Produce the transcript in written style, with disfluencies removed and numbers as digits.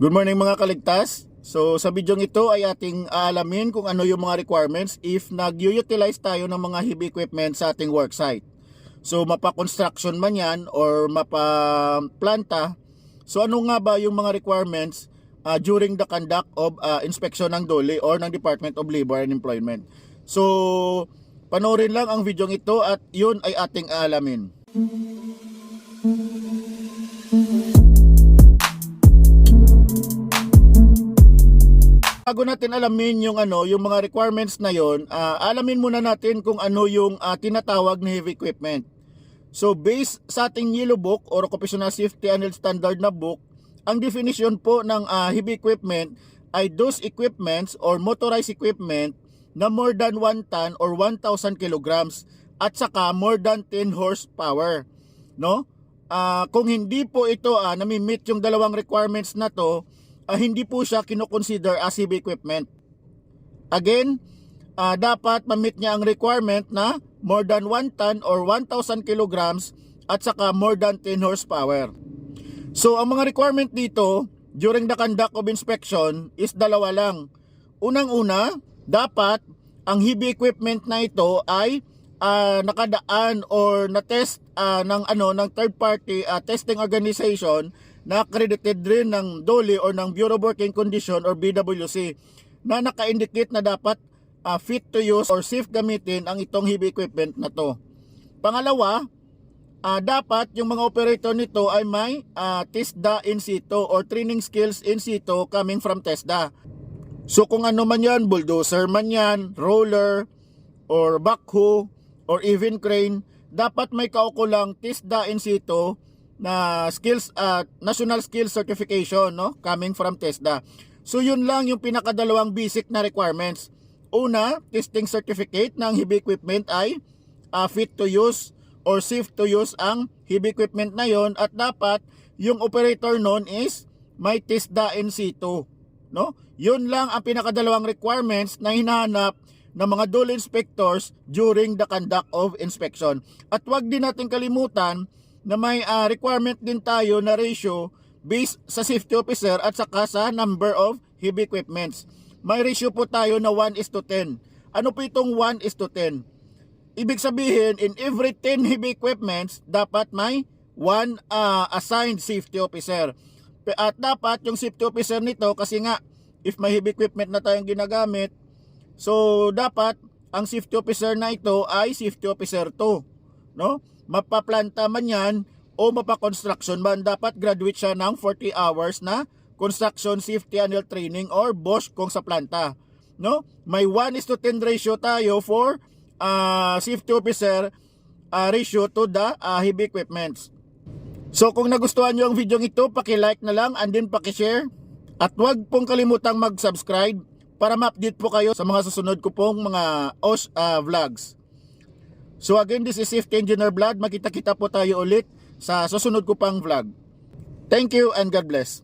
Good morning mga kaligtas. So sa video ito ay ating aalamin kung ano yung mga requirements if nag-utilize tayo ng mga heavy equipment sa ating worksite. So mapa-construction man yan or mapa-planta. So ano nga ba yung mga requirements during the conduct of inspection ng DOLE or ng Department of Labor and Employment. So panoorin lang ang video ito at yun ay ating aalamin. Bago natin alamin yung mga requirements na yon, alamin muna natin kung ano yung tinatawag na heavy equipment. So based sa ating Yellow Book or Occupational Safety and Health Standard na book, ang definition po ng heavy equipment ay those equipments or motorized equipment na more than 1 ton or 1,000 kilograms at saka more than 10 horsepower, no? Kung hindi po ito nami-meet yung dalawang requirements na to, hindi po siya kino-consider as heavy equipment. Again, dapat ma-meet niya ang requirement na more than 1 ton or 1,000 kilograms at saka more than 10 horsepower. So ang mga requirement dito during the conduct of inspection is dalawa lang. Unang-una, dapat ang heavy equipment na ito ay nakadaan or na-test ng third party testing organization na accredited rin ng DOLE or ng Bureau of Working Condition or BWC na naka-indicate na dapat fit to use or safe gamitin ang itong heavy equipment na to. Pangalawa, dapat yung mga operator nito ay may TESDA in situ or training skills in situ coming from TESDA. So kung ano man yan, bulldozer man yan, roller, or backhoe, or even crane, dapat may kaukulang TESDA in situ na skills national skills certification, no, coming from TESDA. So yun lang yung pinakadalawang basic na requirements. Una, testing certificate ng heavy equipment ay fit to use or safe to use ang heavy equipment na yon, at dapat yung operator nun is may TESDA in situ, no? Yun lang ang pinakadalawang requirements na hinahanap ng mga DOLE inspectors during the conduct of inspection. At wag din natin kalimutan na may requirement din tayo na ratio based sa safety officer at saka sa number of heavy equipments. May ratio po tayo na 1:10. Ano po itong 1:10? Ibig sabihin, in every 10 heavy equipments, dapat may 1 assigned safety officer. At dapat yung safety officer nito, kasi nga, if may heavy equipment na tayong ginagamit, so dapat ang safety officer na ito ay safety officer 2, no? Mapaplanta man yan o mapakonstruction man, dapat graduate siya ng 40 hours na construction safety and health training or BOSH kung sa planta, no? May 1:10 ratio tayo for safety officer ratio to the heavy equipments. So kung nagustuhan nyo ang video ito, paki-like na lang and then paki-share, at huwag pong kalimutang mag-subscribe para ma-update po kayo sa mga susunod ko pong mga OSH vlogs. So again, this is Safety Engineer Vlad. Makita-kita po tayo ulit sa susunod ko pang vlog. Thank you and God bless.